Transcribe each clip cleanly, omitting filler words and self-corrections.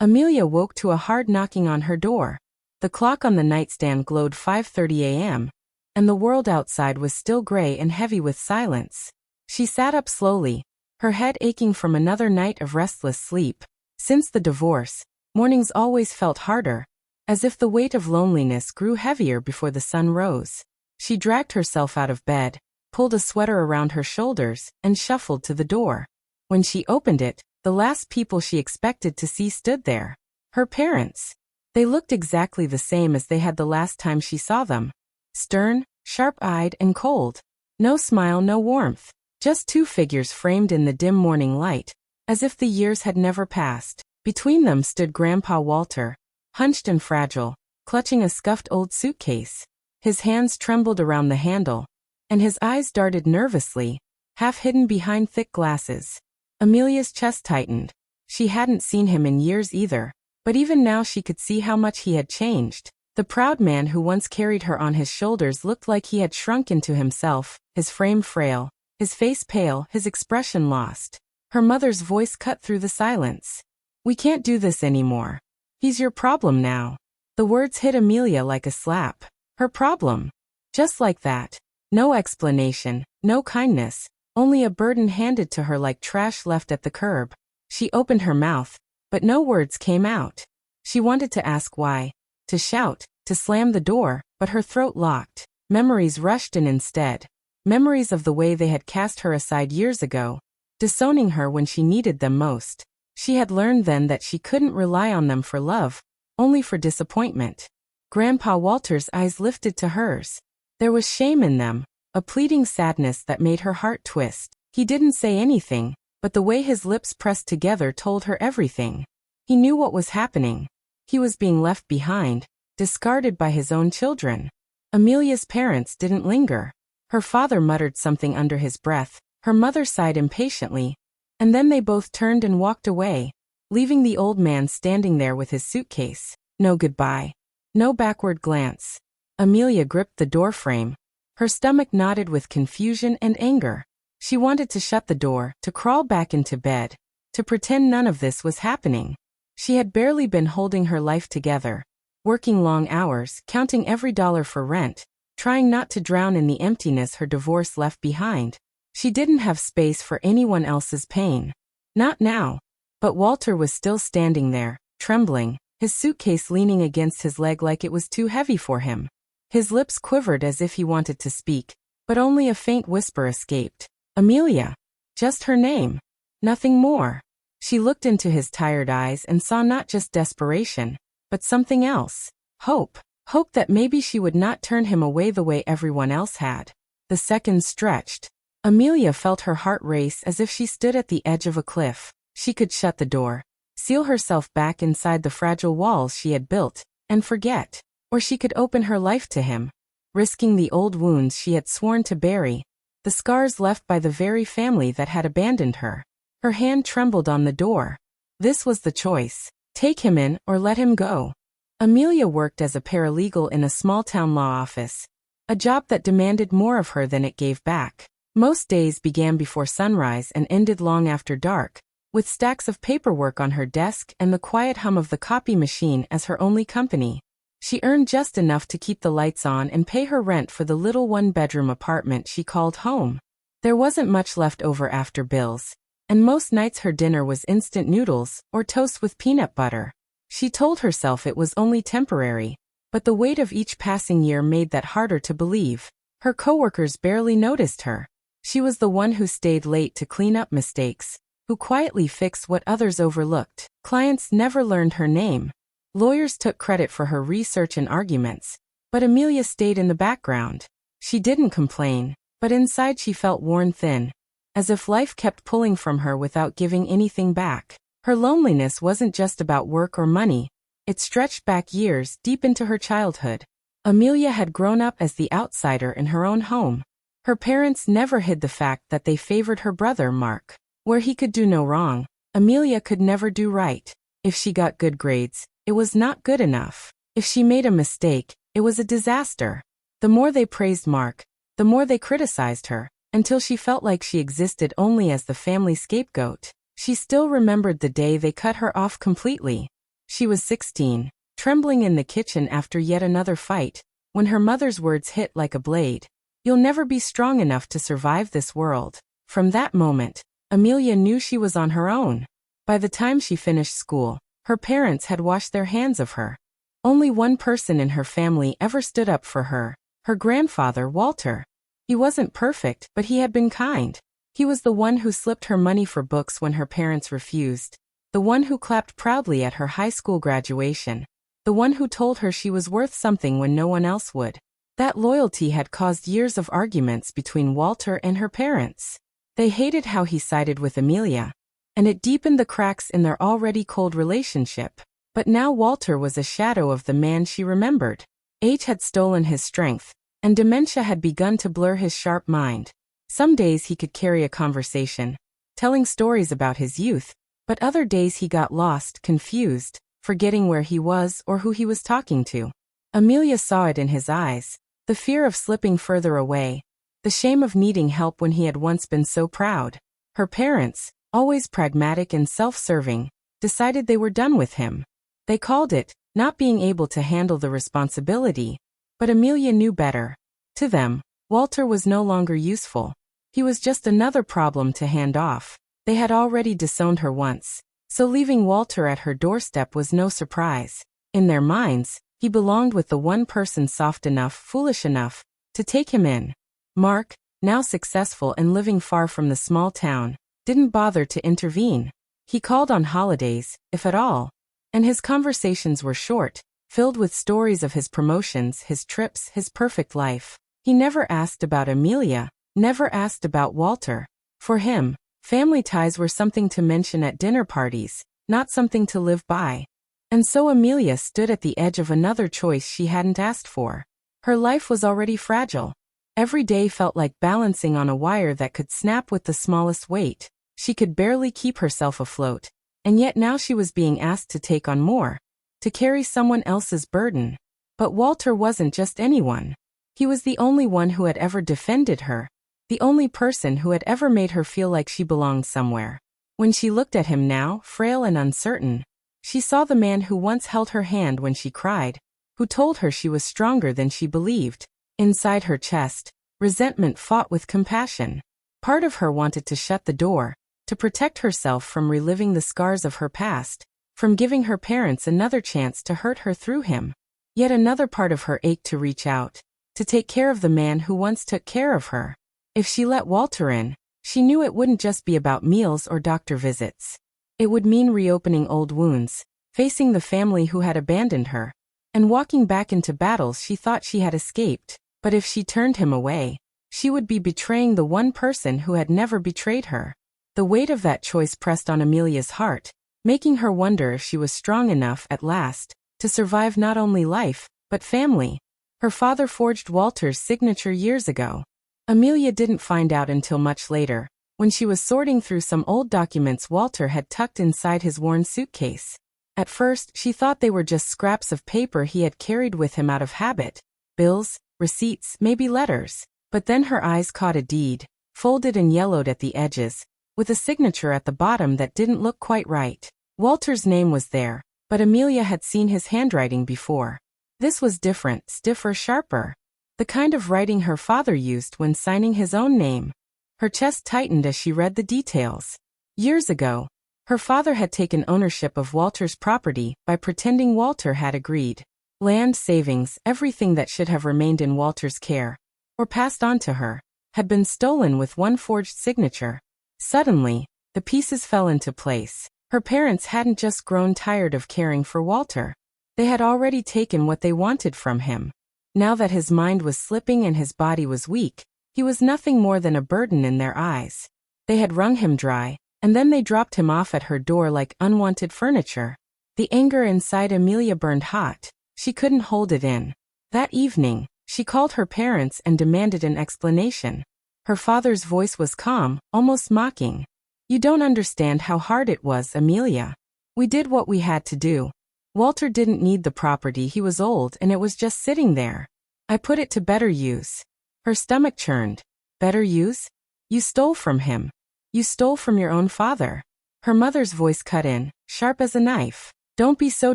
Amelia woke to a hard knocking on her door. The clock on the nightstand glowed 5:30 a.m., and the world outside was still gray and heavy with silence. She sat up slowly, her head aching from another night of restless sleep. Since the divorce, mornings always felt harder, as if the weight of loneliness grew heavier before the sun rose. She dragged herself out of bed, pulled a sweater around her shoulders, and shuffled to the door. When she opened it, the last people she expected to see stood there. Her parents. They looked exactly the same as they had the last time she saw them. Stern, sharp-eyed, and cold. No smile, no warmth. Just two figures framed in the dim morning light, as if the years had never passed. Between them stood Grandpa Walter, hunched and fragile, clutching a scuffed old suitcase. His hands trembled around the handle, and his eyes darted nervously, half hidden behind thick glasses. Amelia's chest tightened. She hadn't seen him in years either, but even now she could see how much he had changed. The proud man who once carried her on his shoulders looked like he had shrunk into himself, his frame frail, his face pale, his expression lost. Her mother's voice cut through the silence. "We can't do this anymore. He's your problem now." The words hit Amelia like a slap. Her problem. Just like that. No explanation, no kindness, only a burden handed to her like trash left at the curb. She opened her mouth, but no words came out. She wanted to ask why, to shout, to slam the door, but her throat locked. Memories rushed in instead. Memories of the way they had cast her aside years ago, disowning her when she needed them most. She had learned then that she couldn't rely on them for love, only for disappointment. Grandpa Walter's eyes lifted to hers. There was shame in them, a pleading sadness that made her heart twist. He didn't say anything, but the way his lips pressed together told her everything. He knew what was happening. He was being left behind, discarded by his own children. Amelia's parents didn't linger. Her father muttered something under his breath, her mother sighed impatiently, and then they both turned and walked away, leaving the old man standing there with his suitcase. No goodbye. No backward glance. Amelia gripped the doorframe. Her stomach knotted with confusion and anger. She wanted to shut the door, to crawl back into bed, to pretend none of this was happening. She had barely been holding her life together, working long hours, counting every dollar for rent, trying not to drown in the emptiness her divorce left behind. She didn't have space for anyone else's pain. Not now. But Walter was still standing there, trembling, his suitcase leaning against his leg like it was too heavy for him. His lips quivered as if he wanted to speak, but only a faint whisper escaped. Amelia. Just her name. Nothing more. She looked into his tired eyes and saw not just desperation, but something else. Hope. Hope that maybe she would not turn him away the way everyone else had. The seconds stretched. Amelia felt her heart race as if she stood at the edge of a cliff. She could shut the door, seal herself back inside the fragile walls she had built, and forget. Or she could open her life to him, risking the old wounds she had sworn to bury, the scars left by the very family that had abandoned her. Her hand trembled on the door. This was the choice. Take him in or let him go. Amelia worked as a paralegal in a small-town law office, a job that demanded more of her than it gave back. Most days began before sunrise and ended long after dark, with stacks of paperwork on her desk and the quiet hum of the copy machine as her only company. She earned just enough to keep the lights on and pay her rent for the little one-bedroom apartment she called home. There wasn't much left over after bills, and most nights her dinner was instant noodles or toast with peanut butter. She told herself it was only temporary, but the weight of each passing year made that harder to believe. Her coworkers barely noticed her. She was the one who stayed late to clean up mistakes, who quietly fixed what others overlooked. Clients never learned her name. Lawyers took credit for her research and arguments, but Amelia stayed in the background. She didn't complain, but inside she felt worn thin, as if life kept pulling from her without giving anything back. Her loneliness wasn't just about work or money. It stretched back years, deep into her childhood. Amelia had grown up as the outsider in her own home. Her parents never hid the fact that they favored her brother, Mark. Where he could do no wrong, Amelia could never do right. If she got good grades, it was not good enough. If she made a mistake, it was a disaster. The more they praised Mark, the more they criticized her, until she felt like she existed only as the family scapegoat. She still remembered the day they cut her off completely. She was 16, trembling in the kitchen after yet another fight, when her mother's words hit like a blade. "You'll never be strong enough to survive this world." From that moment, Amelia knew she was on her own. By the time she finished school, her parents had washed their hands of her. Only one person in her family ever stood up for her, her grandfather, Walter. He wasn't perfect, but he had been kind. He was the one who slipped her money for books when her parents refused, the one who clapped proudly at her high school graduation, the one who told her she was worth something when no one else would. That loyalty had caused years of arguments between Walter and her parents. They hated how he sided with Amelia, and it deepened the cracks in their already cold relationship. But now Walter was a shadow of the man she remembered. Age had stolen his strength, and dementia had begun to blur his sharp mind. Some days he could carry a conversation, telling stories about his youth, but other days he got lost, confused, forgetting where he was or who he was talking to. Amelia saw it in his eyes, the fear of slipping further away, the shame of needing help when he had once been so proud. Her parents, always pragmatic and self-serving, decided they were done with him. They called it not being able to handle the responsibility, but Amelia knew better. To them, Walter was no longer useful. He was just another problem to hand off. They had already disowned her once, so leaving Walter at her doorstep was no surprise. In their minds, he belonged with the one person soft enough, foolish enough, to take him in. Mark, now successful and living far from the small town, didn't bother to intervene. He called on holidays, if at all, and his conversations were short, filled with stories of his promotions, his trips, his perfect life. He never asked about Amelia, never asked about Walter. For him, family ties were something to mention at dinner parties, not something to live by. And so Amelia stood at the edge of another choice she hadn't asked for. Her life was already fragile. Every day felt like balancing on a wire that could snap with the smallest weight. She could barely keep herself afloat. And yet now she was being asked to take on more, to carry someone else's burden. But Walter wasn't just anyone. He was the only one who had ever defended her, the only person who had ever made her feel like she belonged somewhere. When she looked at him now, frail and uncertain, she saw the man who once held her hand when she cried, who told her she was stronger than she believed. Inside her chest, resentment fought with compassion. Part of her wanted to shut the door, to protect herself from reliving the scars of her past, from giving her parents another chance to hurt her through him. Yet another part of her ached to reach out, to take care of the man who once took care of her. If she let Walter in, she knew it wouldn't just be about meals or doctor visits. It would mean reopening old wounds, facing the family who had abandoned her, and walking back into battles she thought she had escaped. But if she turned him away, she would be betraying the one person who had never betrayed her. The weight of that choice pressed on Amelia's heart, making her wonder if she was strong enough at last to survive not only life, but family. Her father forged Walter's signature years ago. Amelia didn't find out until much later, when she was sorting through some old documents Walter had tucked inside his worn suitcase. At first, she thought they were just scraps of paper he had carried with him out of habit. Bills, receipts, maybe letters. But then her eyes caught a deed, folded and yellowed at the edges, with a signature at the bottom that didn't look quite right. Walter's name was there, but Amelia had seen his handwriting before. This was different, stiffer, sharper. The kind of writing her father used when signing his own name. Her chest tightened as she read the details. Years ago, her father had taken ownership of Walter's property by pretending Walter had agreed. Land, savings, everything that should have remained in Walter's care, or passed on to her, had been stolen with one forged signature. Suddenly, the pieces fell into place. Her parents hadn't just grown tired of caring for Walter. They had already taken what they wanted from him. Now that his mind was slipping and his body was weak, he was nothing more than a burden in their eyes. They had wrung him dry, and then they dropped him off at her door like unwanted furniture. The anger inside Amelia burned hot. She couldn't hold it in. That evening, she called her parents and demanded an explanation. Her father's voice was calm, almost mocking. "You don't understand how hard it was, Amelia. We did what we had to do. Walter didn't need the property, he was old and it was just sitting there. I put it to better use." Her stomach churned. Better use? You stole from him. You stole from your own father. Her mother's voice cut in, sharp as a knife. Don't be so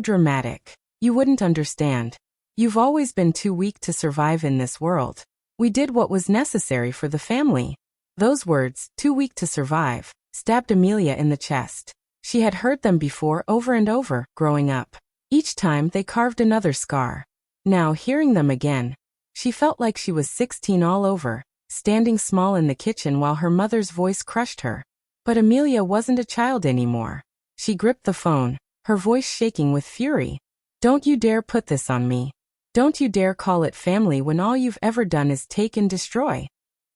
dramatic. You wouldn't understand. You've always been too weak to survive in this world. We did what was necessary for the family." Those words, "too weak to survive," stabbed Amelia in the chest. She had heard them before over and over, growing up. Each time they carved another scar. Now, hearing them again, she felt like she was 16 all over, standing small in the kitchen while her mother's voice crushed her. But Amelia wasn't a child anymore. She gripped the phone, her voice shaking with fury. "Don't you dare put this on me. Don't you dare call it family when all you've ever done is take and destroy."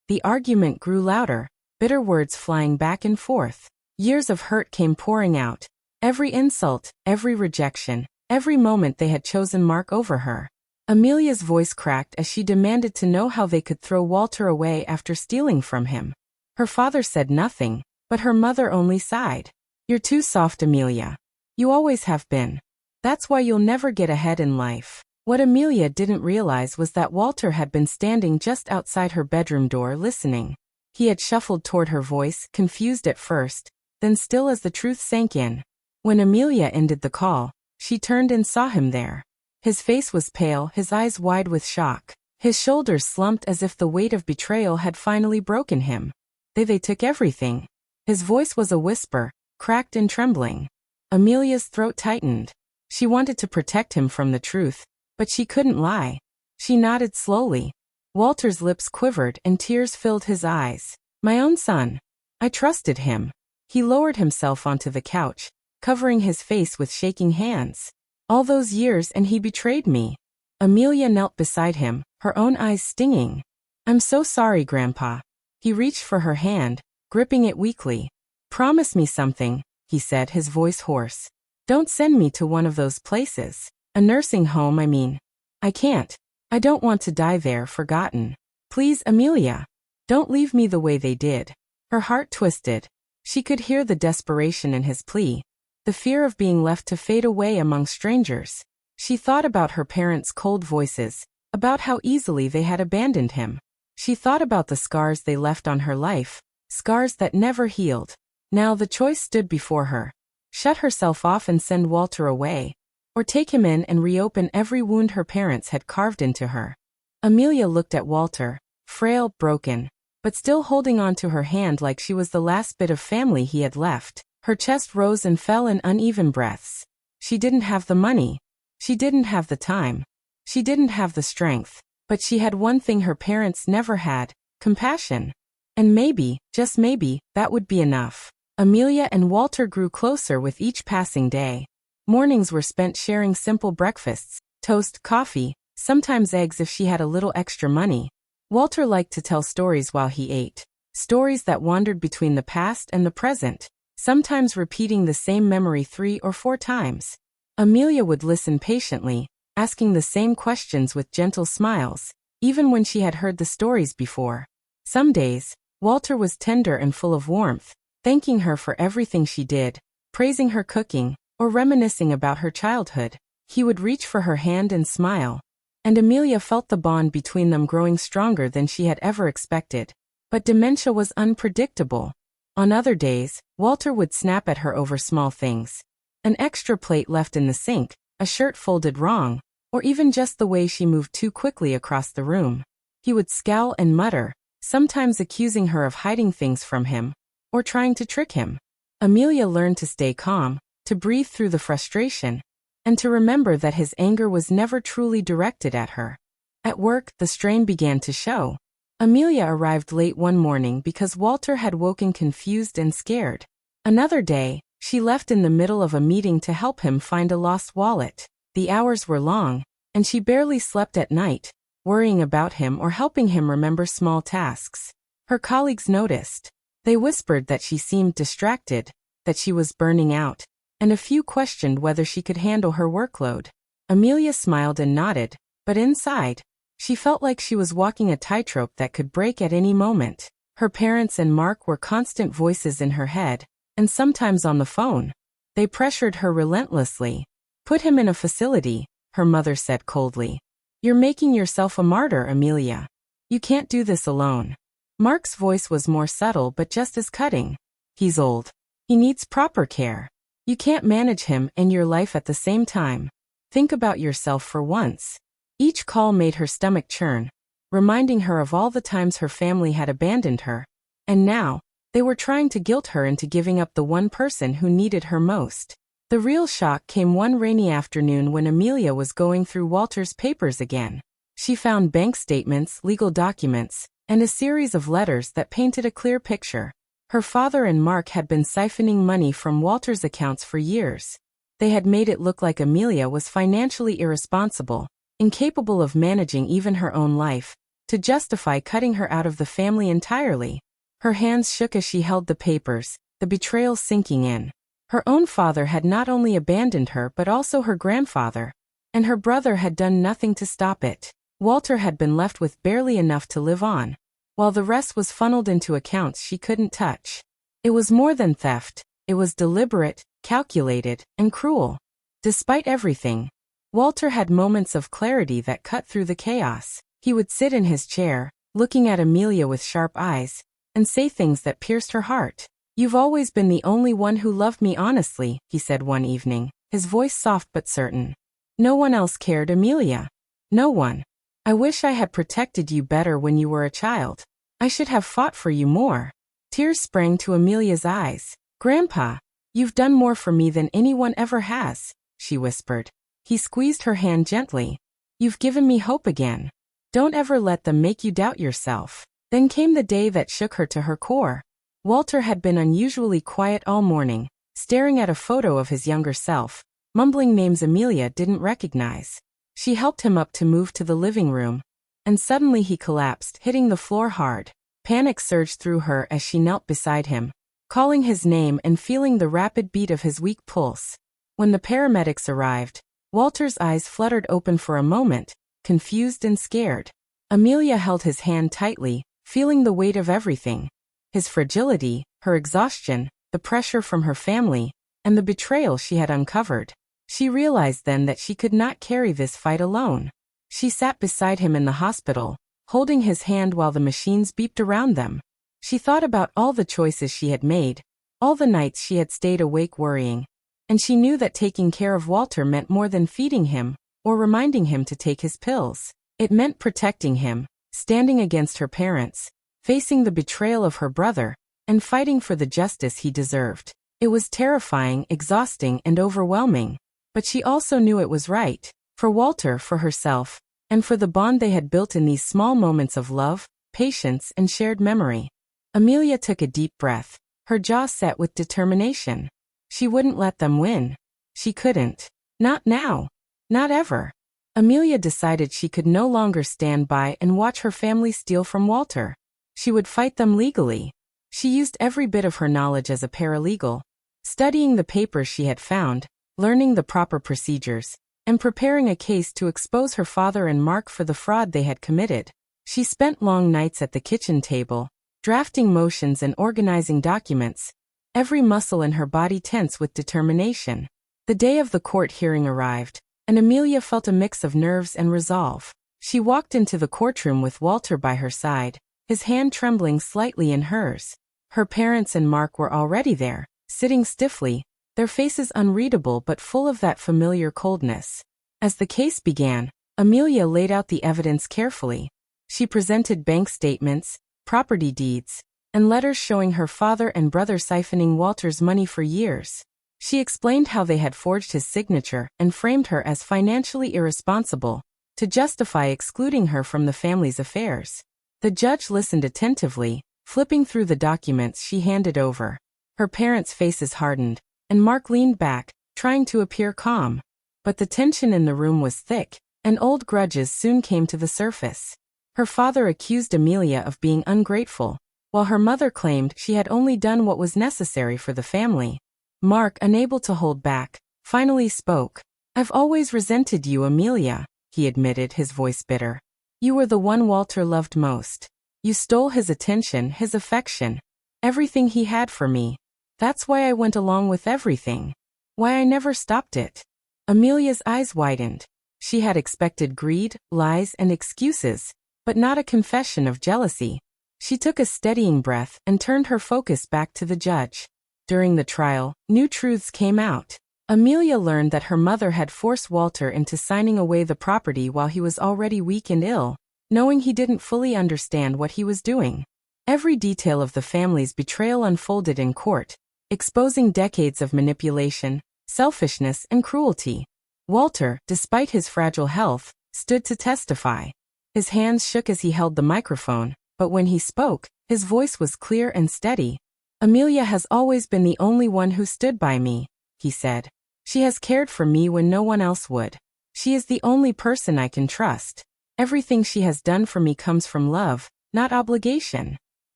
The argument grew louder, bitter words flying back and forth. Years of hurt came pouring out. Every insult, every rejection, every moment they had chosen Mark over her. Amelia's voice cracked as she demanded to know how they could throw Walter away after stealing from him. Her father said nothing, but her mother only sighed. "You're too soft, Amelia. You always have been. That's why you'll never get ahead in life." What Amelia didn't realize was that Walter had been standing just outside her bedroom door listening. He had shuffled toward her voice, confused at first, then still as the truth sank in. When Amelia ended the call, she turned and saw him there. His face was pale, his eyes wide with shock. His shoulders slumped as if the weight of betrayal had finally broken him. They took everything. His voice was a whisper, cracked and trembling. Amelia's throat tightened. She wanted to protect him from the truth, but she couldn't lie. She nodded slowly. Walter's lips quivered and tears filled his eyes. "My own son. I trusted him." He lowered himself onto the couch, covering his face with shaking hands. "All those years and he betrayed me." Amelia knelt beside him, her own eyes stinging. "I'm so sorry, Grandpa." He reached for her hand, gripping it weakly. "Promise me something," he said, his voice hoarse. "Don't send me to one of those places. A nursing home, I mean. I can't. I don't want to die there, forgotten. Please, Amelia. Don't leave me the way they did." Her heart twisted. She could hear the desperation in his plea, the fear of being left to fade away among strangers. She thought about her parents' cold voices, about how easily they had abandoned him. She thought about the scars they left on her life, scars that never healed. Now the choice stood before her. Shut herself off and send Walter away, or take him in and reopen every wound her parents had carved into her. Amelia looked at Walter, frail, broken, but still holding on to her hand like she was the last bit of family he had left. Her chest rose and fell in uneven breaths. She didn't have the money. She didn't have the time. She didn't have the strength. But she had one thing her parents never had: compassion. And maybe, just maybe, that would be enough. Amelia and Walter grew closer with each passing day. Mornings were spent sharing simple breakfasts, toast, coffee, sometimes eggs if she had a little extra money. Walter liked to tell stories while he ate, stories that wandered between the past and the present, sometimes repeating the same memory 3 or 4 times. Amelia would listen patiently, asking the same questions with gentle smiles, even when she had heard the stories before. Some days, Walter was tender and full of warmth, thanking her for everything she did, praising her cooking, or reminiscing about her childhood. He would reach for her hand and smile, and Amelia felt the bond between them growing stronger than she had ever expected. But dementia was unpredictable. On other days, Walter would snap at her over small things. An extra plate left in the sink, a shirt folded wrong, or even just the way she moved too quickly across the room. He would scowl and mutter, sometimes accusing her of hiding things from him, or trying to trick him. Amelia learned to stay calm, to breathe through the frustration, and to remember that his anger was never truly directed at her. At work, the strain began to show. Amelia arrived late one morning because Walter had woken confused and scared. Another day, she left in the middle of a meeting to help him find a lost wallet. The hours were long, and she barely slept at night, worrying about him or helping him remember small tasks. Her colleagues noticed. They whispered that she seemed distracted, that she was burning out, and a few questioned whether she could handle her workload. Amelia smiled and nodded, but inside, she felt like she was walking a tightrope that could break at any moment. Her parents and Mark were constant voices in her head, and sometimes on the phone. They pressured her relentlessly. "Put him in a facility," her mother said coldly. "You're making yourself a martyr, Amelia. You can't do this alone." Mark's voice was more subtle but just as cutting. "He's old. He needs proper care. You can't manage him and your life at the same time. Think about yourself for once. Each call made her stomach churn, reminding her of all the times her family had abandoned her. And now, they were trying to guilt her into giving up the one person who needed her most. The real shock came one rainy afternoon when Amelia was going through Walter's papers again. She found bank statements, legal documents, and a series of letters that painted a clear picture. Her father and Mark had been siphoning money from Walter's accounts for years. They had made it look like Amelia was financially irresponsible, incapable of managing even her own life, to justify cutting her out of the family entirely. Her hands shook as she held the papers, the betrayal sinking in. Her own father had not only abandoned her but also her grandfather, and her brother had done nothing to stop it. Walter had been left with barely enough to live on, while the rest was funneled into accounts she couldn't touch. It was more than theft, it was deliberate, calculated, and cruel. Despite everything, Walter had moments of clarity that cut through the chaos. He would sit in his chair, looking at Amelia with sharp eyes, and say things that pierced her heart. "You've always been the only one who loved me honestly," he said one evening, his voice soft but certain. "No one else cared, Amelia. No one. I wish I had protected you better when you were a child. I should have fought for you more." Tears sprang to Amelia's eyes. "Grandpa, you've done more for me than anyone ever has," she whispered. He squeezed her hand gently. "You've given me hope again. Don't ever let them make you doubt yourself." Then came the day that shook her to her core. Walter had been unusually quiet all morning, staring at a photo of his younger self, mumbling names Amelia didn't recognize. She helped him up to move to the living room, and suddenly he collapsed, hitting the floor hard. Panic surged through her as she knelt beside him, calling his name and feeling the rapid beat of his weak pulse. When the paramedics arrived, Walter's eyes fluttered open for a moment, confused and scared. Amelia held his hand tightly, feeling the weight of everything. His fragility, her exhaustion, the pressure from her family, and the betrayal she had uncovered. She realized then that she could not carry this fight alone. She sat beside him in the hospital, holding his hand while the machines beeped around them. She thought about all the choices she had made, all the nights she had stayed awake worrying, and she knew that taking care of Walter meant more than feeding him, or reminding him to take his pills. It meant protecting him, standing against her parents, facing the betrayal of her brother, and fighting for the justice he deserved. It was terrifying, exhausting, and overwhelming. But she also knew it was right, for Walter, for herself, and for the bond they had built in these small moments of love, patience, and shared memory. Amelia took a deep breath, her jaw set with determination. She wouldn't let them win. She couldn't. Not now. Not ever. Amelia decided she could no longer stand by and watch her family steal from Walter. She would fight them legally. She used every bit of her knowledge as a paralegal, studying the papers she had found, learning the proper procedures, and preparing a case to expose her father and Mark for the fraud they had committed. She spent long nights at the kitchen table, drafting motions and organizing documents, every muscle in her body tense with determination. The day of the court hearing arrived, and Amelia felt a mix of nerves and resolve. She walked into the courtroom with Walter by her side, his hand trembling slightly in hers. Her parents and Mark were already there, sitting stiffly, their faces unreadable but full of that familiar coldness. As the case began, Amelia laid out the evidence carefully. She presented bank statements, property deeds, and letters showing her father and brother siphoning Walter's money for years. She explained how they had forged his signature and framed her as financially irresponsible, to justify excluding her from the family's affairs. The judge listened attentively, flipping through the documents she handed over. Her parents' faces hardened, and Mark leaned back, trying to appear calm. But the tension in the room was thick, and old grudges soon came to the surface. Her father accused Amelia of being ungrateful, while her mother claimed she had only done what was necessary for the family. Mark, unable to hold back, finally spoke. "I've always resented you, Amelia," he admitted, his voice bitter. "You were the one Walter loved most. You stole his attention, his affection, everything he had for me. That's why I went along with everything. Why I never stopped it." Amelia's eyes widened. She had expected greed, lies, and excuses, but not a confession of jealousy. She took a steadying breath and turned her focus back to the judge. During the trial, new truths came out. Amelia learned that her mother had forced Walter into signing away the property while he was already weak and ill, knowing he didn't fully understand what he was doing. Every detail of the family's betrayal unfolded in court, exposing decades of manipulation, selfishness, and cruelty. Walter, despite his fragile health, stood to testify. His hands shook as he held the microphone, but when he spoke, his voice was clear and steady. "Amelia has always been the only one who stood by me," he said. "She has cared for me when no one else would. She is the only person I can trust. Everything she has done for me comes from love, not obligation."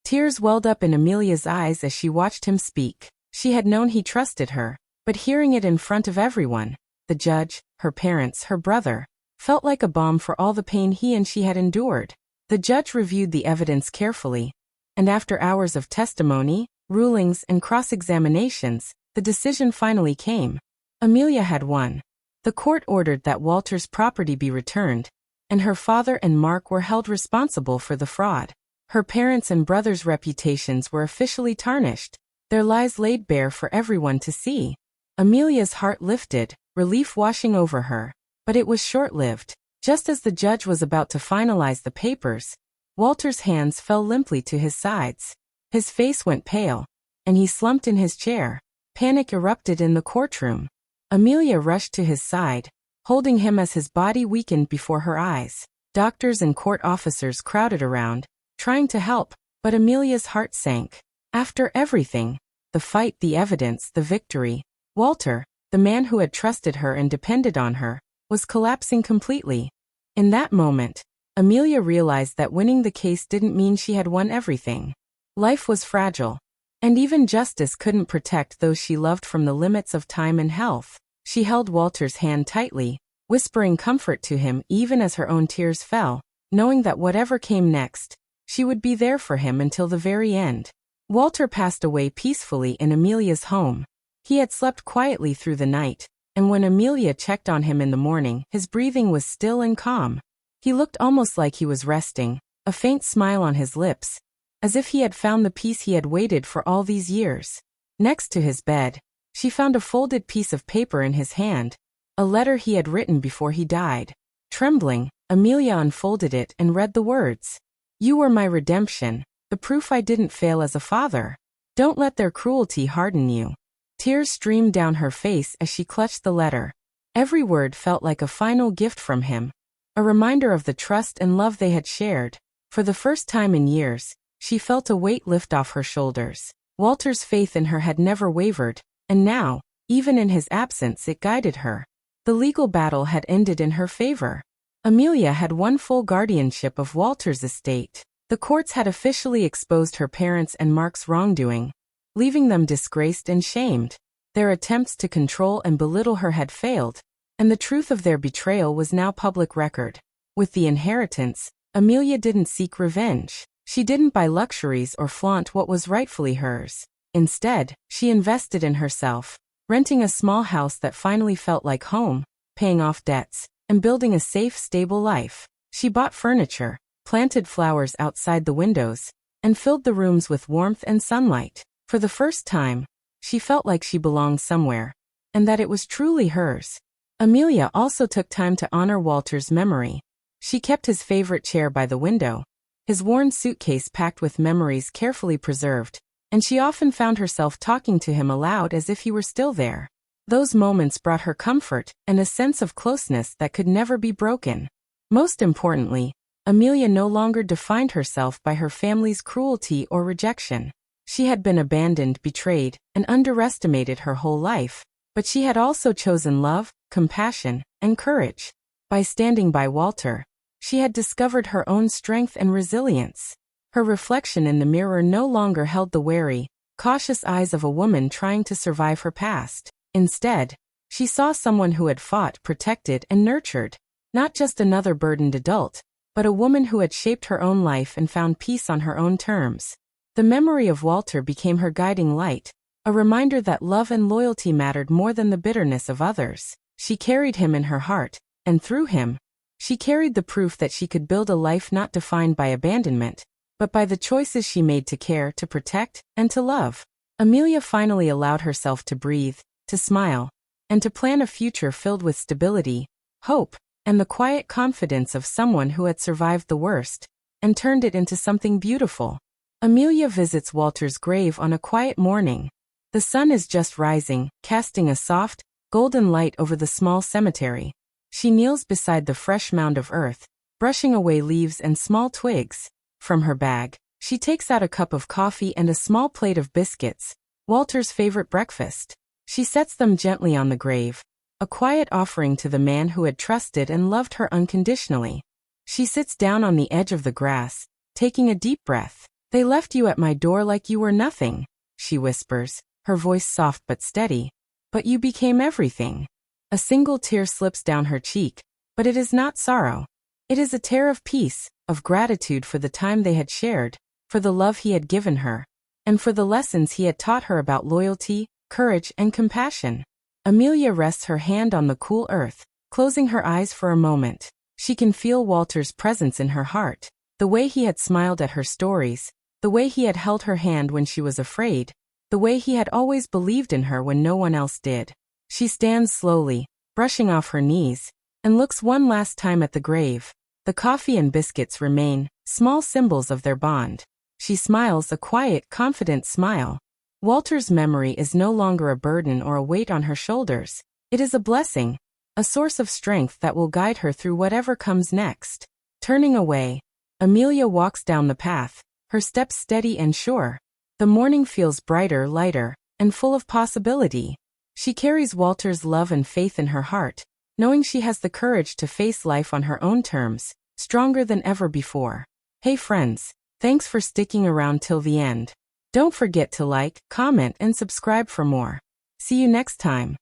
Tears welled up in Amelia's eyes as she watched him speak. She had known he trusted her, but hearing it in front of everyone, the judge, her parents, her brother, felt like a balm for all the pain he and she had endured. The judge reviewed the evidence carefully, and after hours of testimony, rulings, and cross-examinations, the decision finally came. Amelia had won. The court ordered that Walter's property be returned, and her father and Mark were held responsible for the fraud. Her parents' and brothers' reputations were officially tarnished, their lies laid bare for everyone to see. Amelia's heart lifted, relief washing over her. But it was short-lived. Just as the judge was about to finalize the papers, Walter's hands fell limply to his sides. His face went pale, and he slumped in his chair. Panic erupted in the courtroom. Amelia rushed to his side, holding him as his body weakened before her eyes. Doctors and court officers crowded around, trying to help, but Amelia's heart sank. After everything, the fight, the evidence, the victory, Walter, the man who had trusted her and depended on her, was collapsing completely. In that moment, Amelia realized that winning the case didn't mean she had won everything. Life was fragile, and even justice couldn't protect those she loved from the limits of time and health. She held Walter's hand tightly, whispering comfort to him even as her own tears fell, knowing that whatever came next, she would be there for him until the very end. Walter passed away peacefully in Amelia's home. He had slept quietly through the night, and when Amelia checked on him in the morning, his breathing was still and calm. He looked almost like he was resting, a faint smile on his lips, as if he had found the peace he had waited for all these years. Next to his bed, she found a folded piece of paper in his hand, a letter he had written before he died. Trembling, Amelia unfolded it and read the words. "You were my redemption, the proof I didn't fail as a father. Don't let their cruelty harden you." Tears streamed down her face as she clutched the letter. Every word felt like a final gift from him, a reminder of the trust and love they had shared. For the first time in years, she felt a weight lift off her shoulders. Walter's faith in her had never wavered, and now, even in his absence, it guided her. The legal battle had ended in her favor. Amelia had won full guardianship of Walter's estate. The courts had officially exposed her parents and Mark's wrongdoing, leaving them disgraced and shamed. Their attempts to control and belittle her had failed, and the truth of their betrayal was now public record. With the inheritance, Amelia didn't seek revenge. She didn't buy luxuries or flaunt what was rightfully hers. Instead, she invested in herself, renting a small house that finally felt like home, paying off debts, and building a safe, stable life. She bought furniture, planted flowers outside the windows, and filled the rooms with warmth and sunlight. For the first time, she felt like she belonged somewhere, and that it was truly hers. Amelia also took time to honor Walter's memory. She kept his favorite chair by the window, his worn suitcase packed with memories carefully preserved, and she often found herself talking to him aloud as if he were still there. Those moments brought her comfort and a sense of closeness that could never be broken. Most importantly, Amelia no longer defined herself by her family's cruelty or rejection. She had been abandoned, betrayed, and underestimated her whole life, but she had also chosen love, compassion, and courage. By standing by Walter, she had discovered her own strength and resilience. Her reflection in the mirror no longer held the wary, cautious eyes of a woman trying to survive her past. Instead, she saw someone who had fought, protected, and nurtured, not just another burdened adult, but a woman who had shaped her own life and found peace on her own terms. The memory of Walter became her guiding light, a reminder that love and loyalty mattered more than the bitterness of others. She carried him in her heart, and through him, she carried the proof that she could build a life not defined by abandonment, but by the choices she made to care, to protect, and to love. Amelia finally allowed herself to breathe, to smile, and to plan a future filled with stability, hope, and the quiet confidence of someone who had survived the worst and turned it into something beautiful. Amelia visits Walter's grave on a quiet morning. The sun is just rising, casting a soft, golden light over the small cemetery. She kneels beside the fresh mound of earth, brushing away leaves and small twigs. From her bag, she takes out a cup of coffee and a small plate of biscuits, Walter's favorite breakfast. She sets them gently on the grave, a quiet offering to the man who had trusted and loved her unconditionally. She sits down on the edge of the grass, taking a deep breath. "They left you at my door like you were nothing," she whispers, her voice soft but steady. "But you became everything." A single tear slips down her cheek, but it is not sorrow. It is a tear of peace, of gratitude for the time they had shared, for the love he had given her, and for the lessons he had taught her about loyalty, courage, and compassion. Amelia rests her hand on the cool earth, closing her eyes for a moment. She can feel Walter's presence in her heart, the way he had smiled at her stories, the way he had held her hand when she was afraid, the way he had always believed in her when no one else did. She stands slowly, brushing off her knees, and looks one last time at the grave. The coffee and biscuits remain, small symbols of their bond. She smiles a quiet, confident smile. Walter's memory is no longer a burden or a weight on her shoulders. It is a blessing, a source of strength that will guide her through whatever comes next. Turning away, Amelia walks down the path, her steps steady and sure. The morning feels brighter, lighter, and full of possibility. She carries Walter's love and faith in her heart, knowing she has the courage to face life on her own terms, stronger than ever before. Hey friends, thanks for sticking around till the end. Don't forget to like, comment, and subscribe for more. See you next time.